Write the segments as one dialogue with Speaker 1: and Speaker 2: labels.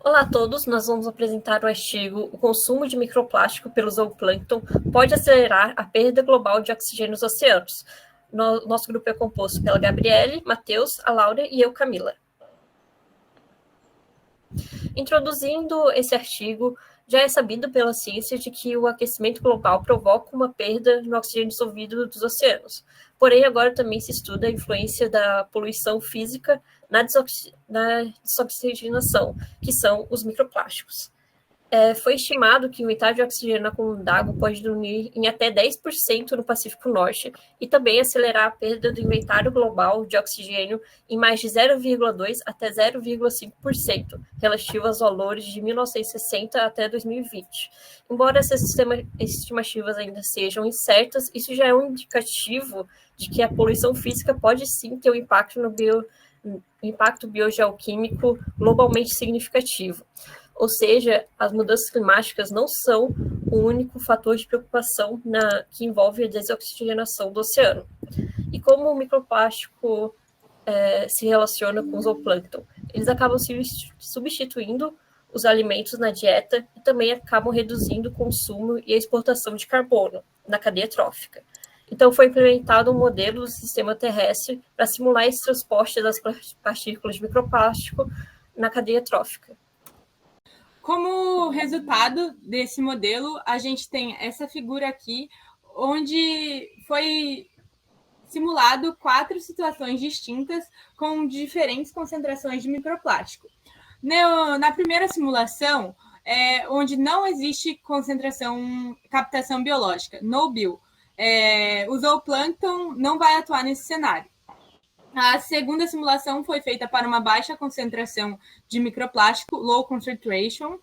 Speaker 1: Olá a todos, nós vamos apresentar o artigo O consumo de microplástico pelo zooplâncton pode acelerar a perda global de oxigênio nos oceanos. Nosso grupo é composto pela Gabriele, Matheus, a Laura e eu, Camila. Introduzindo esse artigo, já é sabido pela ciência de que o aquecimento global provoca uma perda no oxigênio dissolvido dos oceanos. Porém, agora também se estuda a influência da poluição física na desoxigenação, que são os microplásticos. Foi estimado que o inventário de oxigênio na coluna d'água pode diminuir em até 10% no Pacífico Norte e também acelerar a perda do inventário global de oxigênio em mais de 0,2% até 0,5%, relativo aos valores de 1960 até 2020. Embora essas estimativas ainda sejam incertas, isso já é um indicativo de que a poluição física pode sim ter um impacto biogeoquímico globalmente significativo. Ou seja, as mudanças climáticas não são o único fator de preocupação que envolve a desoxigenação do oceano. E como o microplástico se relaciona com o zooplâncton? Eles acabam substituindo os alimentos na dieta e também acabam reduzindo o consumo e a exportação de carbono na cadeia trófica. Então, foi implementado um modelo do sistema terrestre para simular esse transporte das partículas de microplástico na cadeia trófica.
Speaker 2: Como resultado desse modelo, a gente tem essa figura aqui, onde foi simulado 4 situações distintas com diferentes concentrações de microplástico. Na primeira simulação, onde não existe captação biológica, no bio, o zooplâncton não vai atuar nesse cenário. A segunda simulação foi feita para uma baixa concentração de microplástico, low concentration.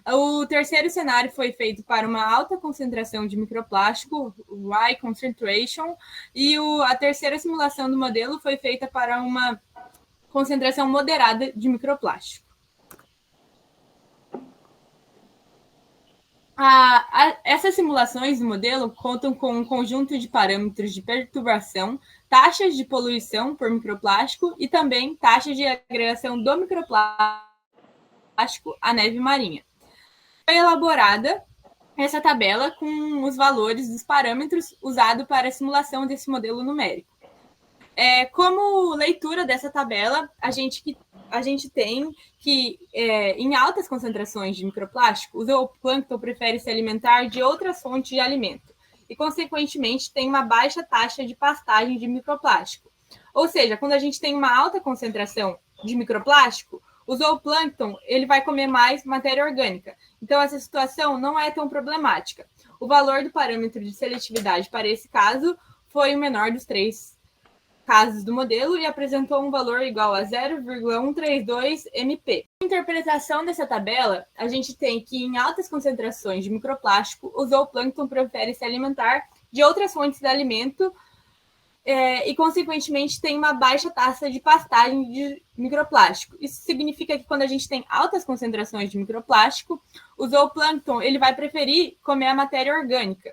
Speaker 2: O terceiro cenário foi feito para uma alta concentração de microplástico, high concentration. E a terceira simulação do modelo foi feita para uma concentração moderada de microplástico. Essas simulações do modelo contam com um conjunto de parâmetros de perturbação, taxas de poluição por microplástico e também taxas de agregação do microplástico à neve marinha. Foi elaborada essa tabela com os valores dos parâmetros usados para a simulação desse modelo numérico. Como leitura dessa tabela, a gente tem que, em altas concentrações de microplástico, o zooplâncton prefere se alimentar de outras fontes de alimento e, consequentemente, tem uma baixa taxa de pastagem de microplástico. Ou seja, quando a gente tem uma alta concentração de microplástico, o zooplâncton ele vai comer mais matéria orgânica. Então, essa situação não é tão problemática. O valor do parâmetro de seletividade para esse caso foi o menor dos 3 casos do modelo e apresentou um valor igual a 0,132 MP. Na interpretação dessa tabela, a gente tem que em altas concentrações de microplástico, o zooplâncton prefere se alimentar de outras fontes de alimento e, consequentemente, tem uma baixa taxa de pastagem de microplástico. Isso significa que quando a gente tem altas concentrações de microplástico, o zooplâncton ele vai preferir comer a matéria orgânica.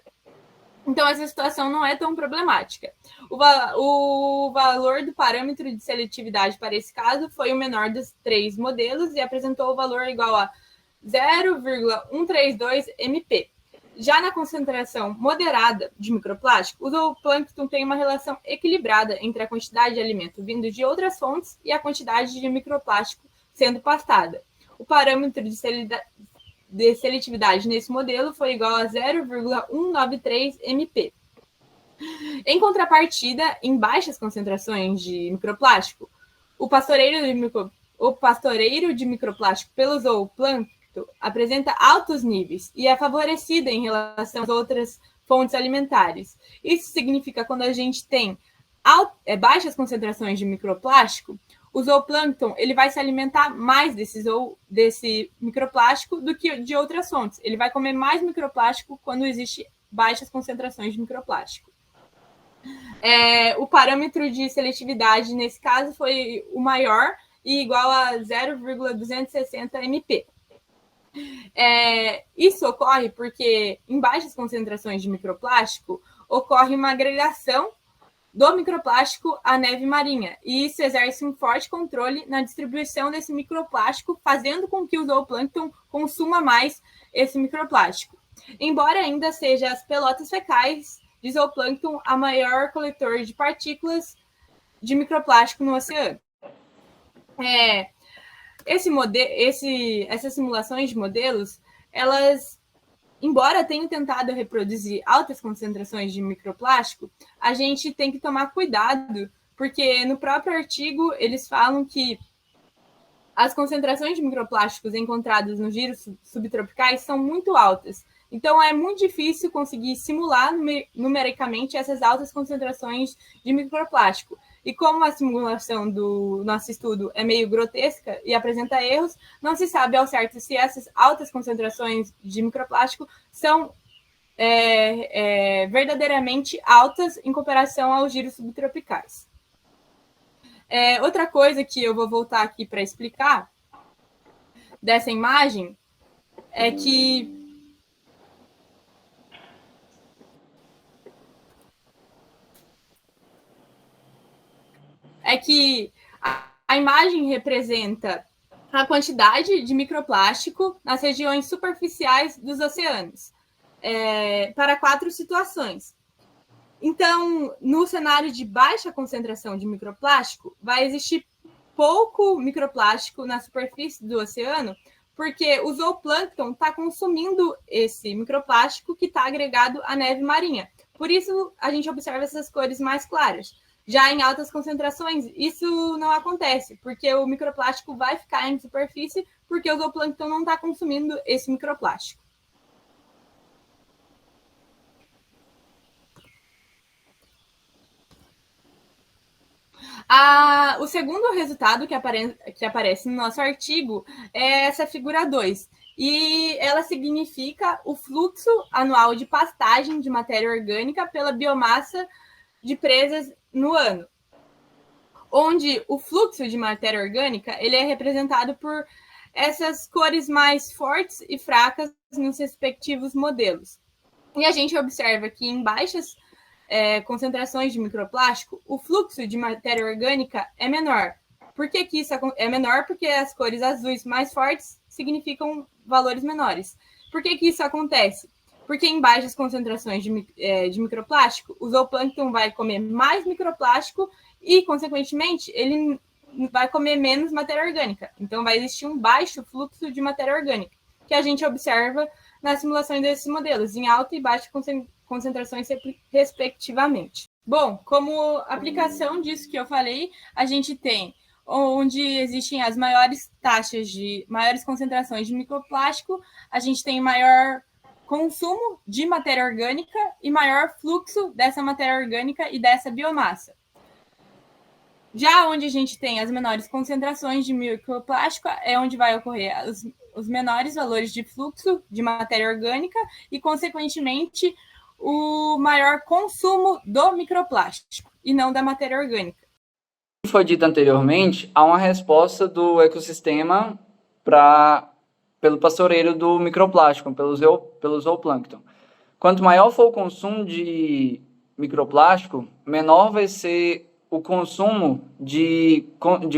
Speaker 2: Então, essa situação não é tão problemática. O valor do parâmetro de seletividade para esse caso foi o menor dos 3 modelos e apresentou o valor igual a 0,132 MP. Já na concentração moderada de microplástico, o zooplâncton tem uma relação equilibrada entre a quantidade de alimento vindo de outras fontes e a quantidade de microplástico sendo pastada. O parâmetro de seletividade nesse modelo foi igual a 0,193 MP. Em contrapartida, em baixas concentrações de microplástico, o pastoreiro de microplástico pelo zooplâncton apresenta altos níveis e é favorecido em relação às outras fontes alimentares. Isso significa que quando a gente tem baixas concentrações de microplástico, o zooplâncton ele vai se alimentar mais desse microplástico do que de outras fontes. Ele vai comer mais microplástico quando existe baixas concentrações de microplástico. O parâmetro de seletividade, nesse caso, foi o maior e igual a 0,260 MP. Isso ocorre porque, em baixas concentrações de microplástico, ocorre uma agregação do microplástico à neve marinha, e isso exerce um forte controle na distribuição desse microplástico, fazendo com que o zooplâncton consuma mais esse microplástico. Embora ainda seja as pelotas fecais de zooplâncton a maior coletor de partículas de microplástico no oceano. Essas simulações de modelos, elas, embora tenham tentado reproduzir altas concentrações de microplástico, a gente tem que tomar cuidado, porque no próprio artigo eles falam que as concentrações de microplásticos encontradas nos giros subtropicais são muito altas. Então, é muito difícil conseguir simular numericamente essas altas concentrações de microplástico. E como a simulação do nosso estudo é meio grotesca e apresenta erros, não se sabe ao certo se essas altas concentrações de microplástico são verdadeiramente altas em comparação aos giros subtropicais. Outra coisa que eu vou voltar aqui para explicar dessa imagem é que a imagem representa a quantidade de microplástico nas regiões superficiais dos oceanos, para 4 situações. Então, no cenário de baixa concentração de microplástico, vai existir pouco microplástico na superfície do oceano, porque o zooplâncton está consumindo esse microplástico que está agregado à neve marinha. Por isso, a gente observa essas cores mais claras. Já em altas concentrações, isso não acontece, porque o microplástico vai ficar em superfície, porque o zooplâncton não está consumindo esse microplástico. O segundo resultado que aparece no nosso artigo é essa figura 2, e ela significa o fluxo anual de pastagem de matéria orgânica pela biomassa de presas no ano, onde o fluxo de matéria orgânica ele é representado por essas cores mais fortes e fracas nos respectivos modelos. E a gente observa que em baixas concentrações de microplástico, o fluxo de matéria orgânica é menor. Por que isso é menor? Porque as cores azuis mais fortes significam valores menores. Por que isso acontece? Porque em baixas concentrações de microplástico, o zooplâncton vai comer mais microplástico e, consequentemente, ele vai comer menos matéria orgânica. Então, vai existir um baixo fluxo de matéria orgânica, que a gente observa nas simulações desses modelos, em alta e baixa concentrações, respectivamente. Bom, como aplicação disso que eu falei, a gente tem onde existem as maiores concentrações de microplástico, a gente tem maior consumo de matéria orgânica e maior fluxo dessa matéria orgânica e dessa biomassa. Já onde a gente tem as menores concentrações de microplástico é onde vai ocorrer os menores valores de fluxo de matéria orgânica e, consequentemente, o maior consumo do microplástico e não da matéria orgânica.
Speaker 3: Como foi dito anteriormente, há uma resposta do ecossistema pelo pastoreiro do microplástico, pelo zooplâncton. Quanto maior for o consumo de microplástico, menor vai ser o consumo de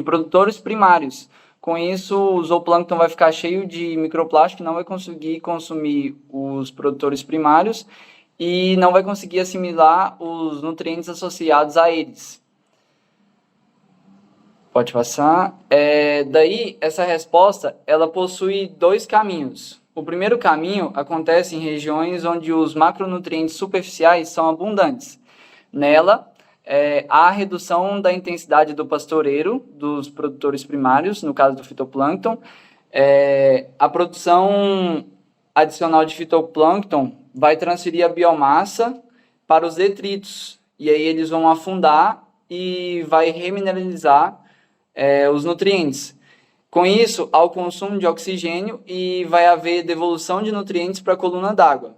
Speaker 3: produtores primários. Com isso, o zooplâncton vai ficar cheio de microplástico e não vai conseguir consumir os produtores primários e não vai conseguir assimilar os nutrientes associados a eles. Pode passar. Daí, essa resposta, ela possui 2 caminhos. O primeiro caminho acontece em regiões onde os macronutrientes superficiais são abundantes. Nela, há a redução da intensidade do pastoreiro dos produtores primários, no caso do fitoplâncton. A produção adicional de fitoplâncton vai transferir a biomassa para os detritos, e aí eles vão afundar e vai remineralizar os nutrientes. Com isso, há o consumo de oxigênio e vai haver devolução de nutrientes para a coluna d'água.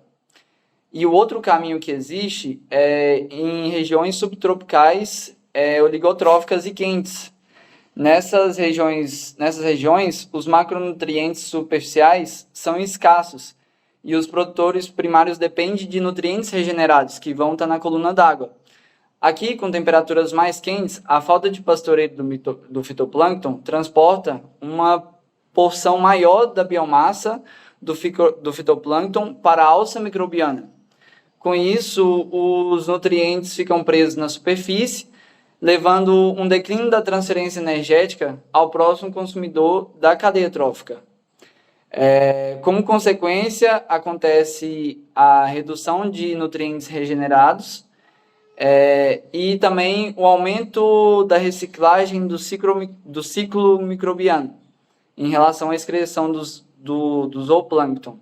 Speaker 3: E o outro caminho que existe é em regiões subtropicais, oligotróficas e quentes. Nessas regiões, os macronutrientes superficiais são escassos e os produtores primários dependem de nutrientes regenerados que vão estar na coluna d'água. Aqui, com temperaturas mais quentes, a falta de pastoreio do fitoplâncton transporta uma porção maior da biomassa do fitoplâncton para a alça microbiana. Com isso, os nutrientes ficam presos na superfície, levando um declínio da transferência energética ao próximo consumidor da cadeia trófica. Como consequência, acontece a redução de nutrientes regenerados e também o aumento da reciclagem do ciclo microbiano em relação à excreção do zooplâncton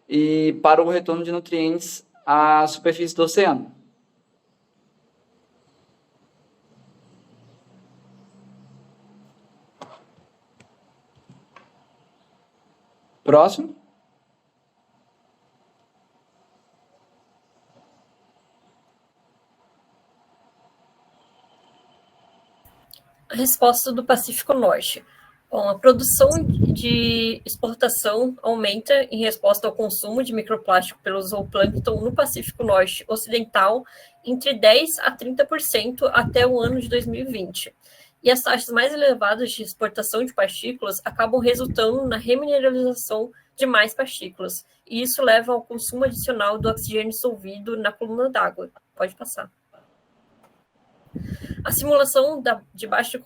Speaker 3: e para o retorno de nutrientes à superfície do oceano. Próximo.
Speaker 1: A resposta do Pacífico Norte. Bom, a produção de exportação aumenta em resposta ao consumo de microplástico pelo zooplâncton no Pacífico Norte Ocidental entre 10% a 30% até o ano de 2020. E as taxas mais elevadas de exportação de partículas acabam resultando na remineralização de mais partículas. E isso leva ao consumo adicional do oxigênio dissolvido na coluna d'água. Pode passar. A simulação de baixa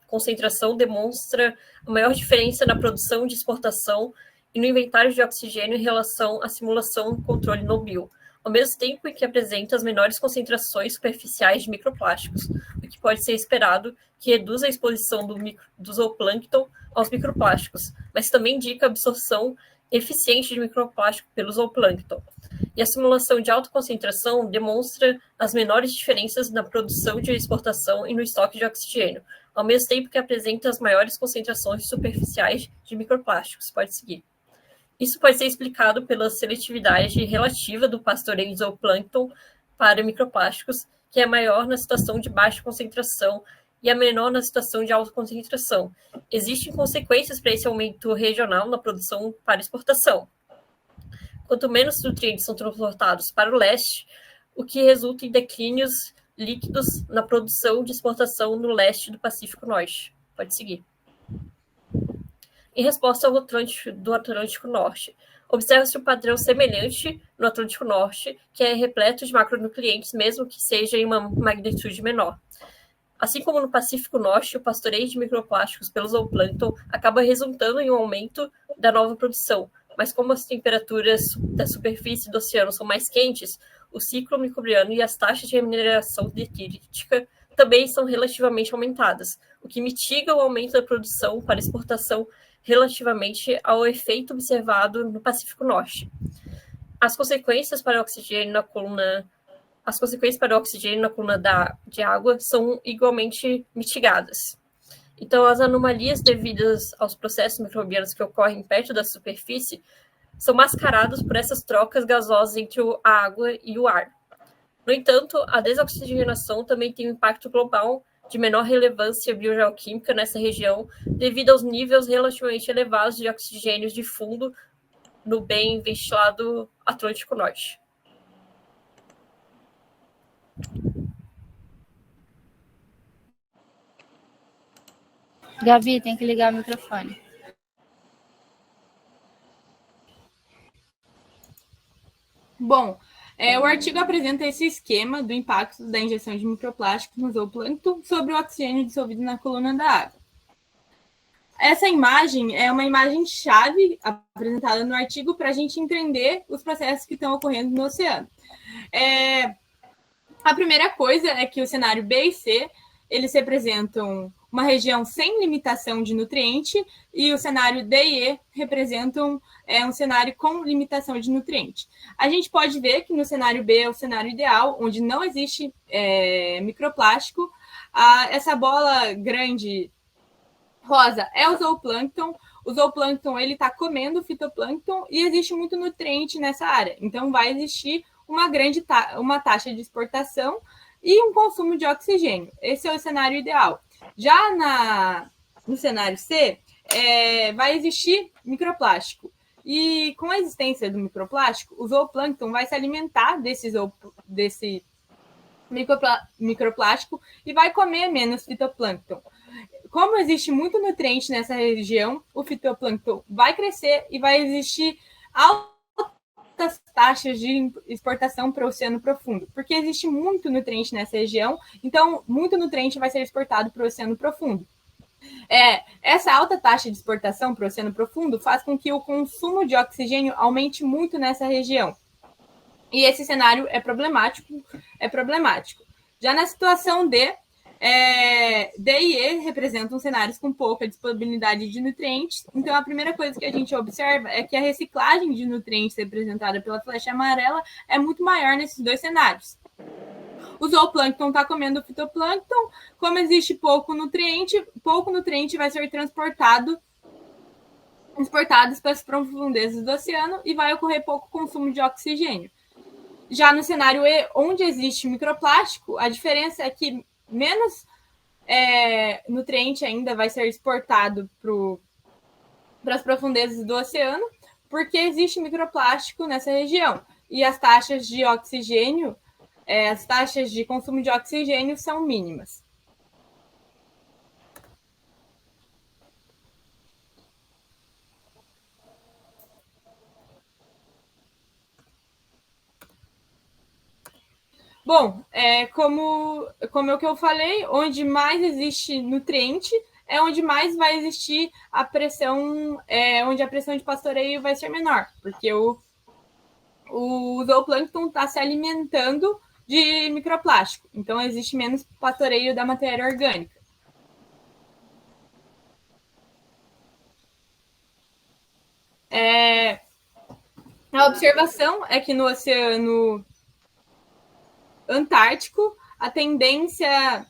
Speaker 1: concentração demonstra a maior diferença na produção de exportação e no inventário de oxigênio em relação à simulação controle no bio, ao mesmo tempo em que apresenta as menores concentrações superficiais de microplásticos, o que pode ser esperado que reduza a exposição do zooplâncton aos microplásticos, mas também indica a absorção eficiente de microplástico pelo zooplâncton. E a simulação de alta concentração demonstra as menores diferenças na produção de exportação e no estoque de oxigênio, ao mesmo tempo que apresenta as maiores concentrações superficiais de microplásticos. Pode seguir. Isso pode ser explicado pela seletividade relativa do pastoreio de zooplâncton para microplásticos, que é maior na situação de baixa concentração e a menor na situação de alta concentração. Existem consequências para esse aumento regional na produção para exportação. Quanto menos nutrientes são transportados para o leste, o que resulta em declínios líquidos na produção de exportação no leste do Pacífico Norte. Pode seguir. Em resposta ao do Atlântico Norte, observa-se um padrão semelhante no Atlântico Norte, que é repleto de macronutrientes, mesmo que seja em uma magnitude menor. Assim como no Pacífico Norte, o pastoreio de microplásticos pelo zooplâncton acaba resultando em um aumento da nova produção, mas como as temperaturas da superfície do oceano são mais quentes, o ciclo microbiano e as taxas de remuneração detrítica também são relativamente aumentadas, o que mitiga o aumento da produção para exportação relativamente ao efeito observado no Pacífico Norte. As consequências para o oxigênio na coluna de água são igualmente mitigadas. Então, as anomalias devidas aos processos microbianos que ocorrem perto da superfície são mascaradas por essas trocas gasosas entre a água e o ar. No entanto, a desoxigenação também tem um impacto global de menor relevância biogeoquímica nessa região, devido aos níveis relativamente elevados de oxigênio de fundo no bem ventilado Atlântico Norte.
Speaker 4: Gabi, tem que ligar o microfone.
Speaker 2: Bom, o artigo apresenta esse esquema do impacto da injeção de microplásticos no zooplâncton sobre o oxigênio dissolvido na coluna da água. Essa imagem é uma imagem-chave apresentada no artigo para a gente entender os processos que estão ocorrendo no oceano. A primeira coisa é que o cenário B e C, eles representam uma região sem limitação de nutriente, e o cenário D e E representam um cenário com limitação de nutriente. A gente pode ver que no cenário B é o cenário ideal, onde não existe microplástico. Essa bola grande rosa é o zooplâncton. O zooplâncton está comendo o fitoplâncton e existe muito nutriente nessa área. Então, vai existir uma taxa de exportação e um consumo de oxigênio. Esse é o cenário ideal. Já no cenário C, vai existir microplástico. E com a existência do microplástico, o zooplâncton vai se alimentar desse microplástico e vai comer menos fitoplâncton. Como existe muito nutriente nessa região, o fitoplâncton vai crescer e vai existir altas taxas de exportação para o oceano profundo, porque existe muito nutriente nessa região, então muito nutriente vai ser exportado para o oceano profundo. Essa alta taxa de exportação para o oceano profundo faz com que o consumo de oxigênio aumente muito nessa região. E esse cenário é problemático. Já na situação D e E representam cenários com pouca disponibilidade de nutrientes. Então, a primeira coisa que a gente observa é que a reciclagem de nutrientes representada pela flecha amarela é muito maior nesses dois cenários. O zooplâncton está comendo fitoplâncton. Como existe pouco nutriente vai ser exportados para as profundezas do oceano e vai ocorrer pouco consumo de oxigênio. Já no cenário E, onde existe microplástico, a diferença é que menos nutriente ainda vai ser exportado para as profundezas do oceano, porque existe microplástico nessa região. E as taxas de oxigênio, as taxas de consumo de oxigênio são mínimas. Bom, como é o que eu falei, onde mais existe nutriente é onde mais vai existir a pressão, onde a pressão de pastoreio vai ser menor, porque o zooplâncton está se alimentando de microplástico, então existe menos pastoreio da matéria orgânica. A observação é que no Oceano Antártico, a tendência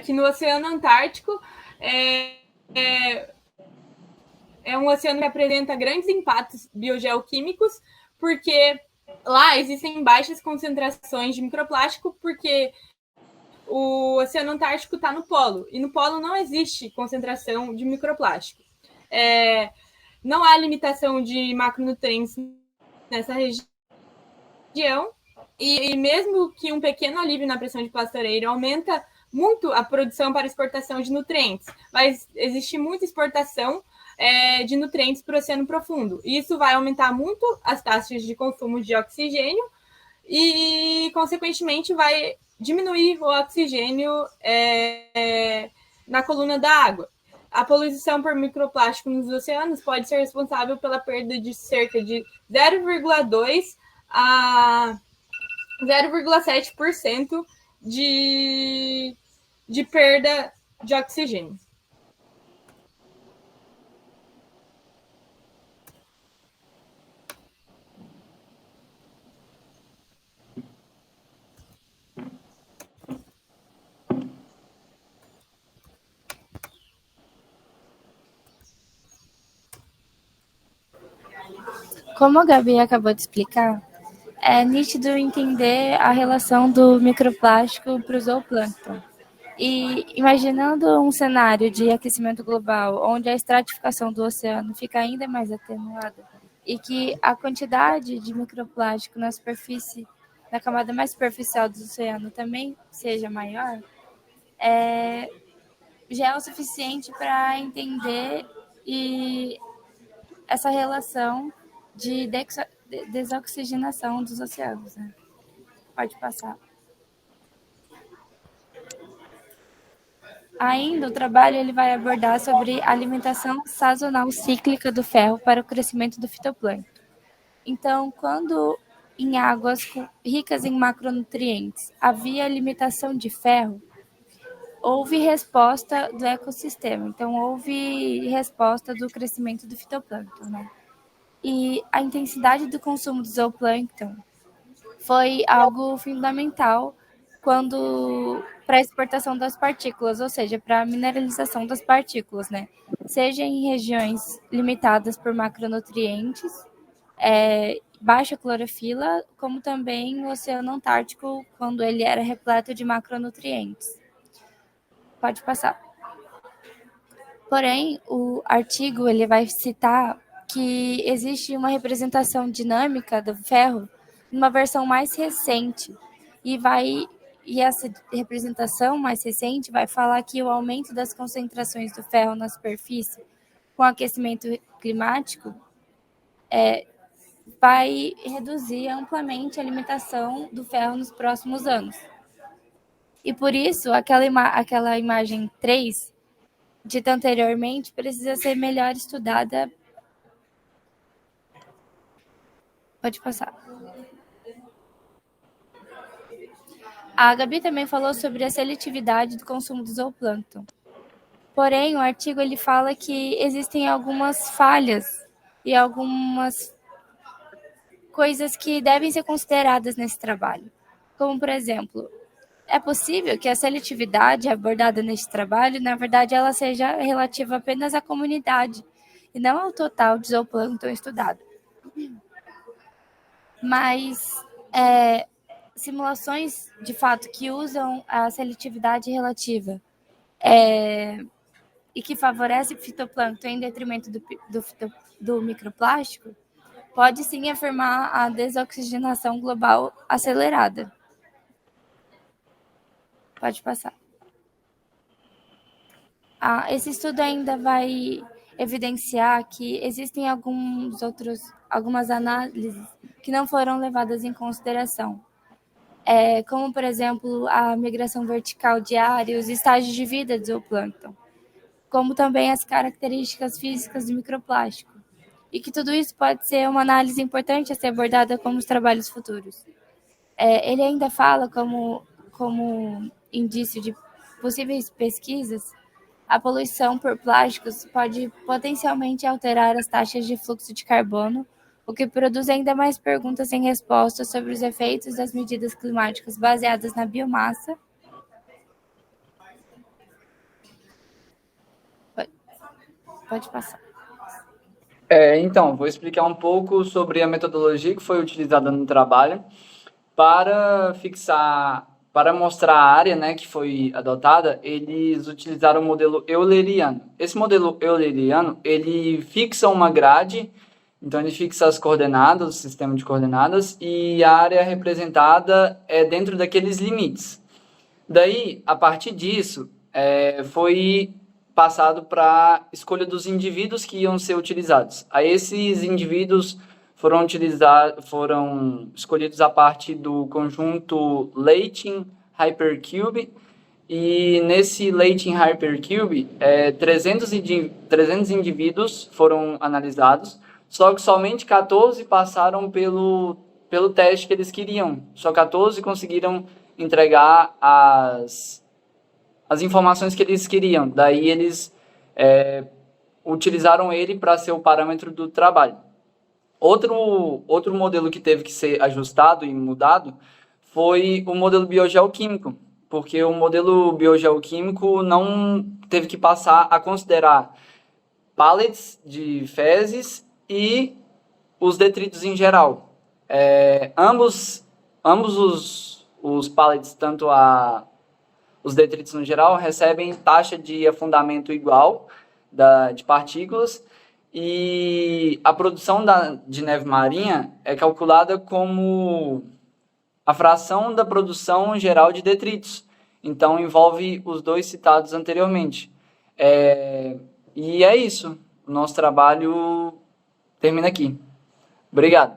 Speaker 2: que no Oceano Antártico é um oceano que apresenta grandes impactos biogeoquímicos, porque lá existem baixas concentrações de microplástico, porque o Oceano Antártico está no polo, e no polo não existe concentração de microplástico. Não há limitação de macronutrientes nessa região, e mesmo que um pequeno alívio na pressão de pastoreio aumenta muito a produção para exportação de nutrientes, mas existe muita exportação de nutrientes para o oceano profundo. E isso vai aumentar muito as taxas de consumo de oxigênio e, consequentemente, vai diminuir o oxigênio na coluna da água. A poluição por microplástico nos oceanos pode ser responsável pela perda de cerca de 0,2 a 0,7% de perda de oxigênio.
Speaker 4: Como a Gabi acabou de explicar, é nítido entender a relação do microplástico para o zooplâncton. E imaginando um cenário de aquecimento global, onde a estratificação do oceano fica ainda mais atenuada e que a quantidade de microplástico na superfície, na camada mais superficial do oceano também seja maior, já é o suficiente para entender essa relação de desoxigenação dos oceanos, né? Pode passar. Ainda o trabalho ele vai abordar sobre a alimentação sazonal cíclica do ferro para o crescimento do fitoplâncton. Então, quando em águas ricas em macronutrientes havia limitação de ferro, houve resposta do ecossistema. Então, houve resposta do crescimento do fitoplâncton, né? E a intensidade do consumo do zooplâncton foi algo fundamental para a exportação das partículas, ou seja, para a mineralização das partículas, né? Seja em regiões limitadas por macronutrientes, baixa clorofila, como também no Oceano Antártico, quando ele era repleto de macronutrientes. Pode passar. Porém, o artigo ele vai citar que existe uma representação dinâmica do ferro numa versão mais recente. E essa representação mais recente vai falar que o aumento das concentrações do ferro na superfície com aquecimento climático vai reduzir amplamente a alimentação do ferro nos próximos anos. E por isso, aquela imagem 3, dita anteriormente, precisa ser melhor estudada. Pode passar. A Gabi também falou sobre a seletividade do consumo do zooplâncton. Porém, o artigo ele fala que existem algumas falhas e algumas coisas que devem ser consideradas nesse trabalho. Como, por exemplo, é possível que a seletividade abordada neste trabalho, na verdade, ela seja relativa apenas à comunidade e não ao total de zooplâncton estudado. Mas simulações, de fato, que usam a seletividade relativa e que favorece o fitoplâncton em detrimento do microplástico, pode sim afirmar a desoxigenação global acelerada. Pode passar. Esse estudo ainda vai evidenciar que existem algumas análises que não foram levadas em consideração, como, por exemplo, a migração vertical diária e os estágios de vida do zooplâncton, como também as características físicas do microplástico, e que tudo isso pode ser uma análise importante a ser abordada como os trabalhos futuros. Ele ainda fala como indício de possíveis pesquisas, a poluição por plásticos pode potencialmente alterar as taxas de fluxo de carbono, o que produz ainda mais perguntas sem respostas sobre os efeitos das medidas climáticas baseadas na biomassa. Pode passar.
Speaker 3: Então, vou explicar um pouco sobre a metodologia que foi utilizada no trabalho para mostrar a área, né, que foi adotada. Eles utilizaram o modelo euleriano. Esse modelo euleriano, ele fixa uma grade, então ele fixa as coordenadas, o sistema de coordenadas, e a área representada é dentro daqueles limites. Daí, a partir disso, foi passado para a escolha dos indivíduos que iam ser utilizados. Aí esses indivíduos foram escolhidos a partir do conjunto Leighton Hypercube, e nesse Leighton Hypercube, 300 indivíduos foram analisados, só que somente 14 passaram pelo teste que eles queriam. Só 14 conseguiram entregar as informações que eles queriam. Daí eles utilizaram ele para ser o parâmetro do trabalho. Outro modelo que teve que ser ajustado e mudado foi o modelo biogeoquímico, porque o modelo biogeoquímico não teve que passar a considerar pallets de fezes e os detritos em geral. Ambos os pallets, tanto os detritos no geral, recebem taxa de afundamento igual de partículas, e a produção de neve marinha é calculada como a fração da produção geral de detritos. Então, envolve os dois citados anteriormente. E é isso. O nosso trabalho termina aqui. Obrigado.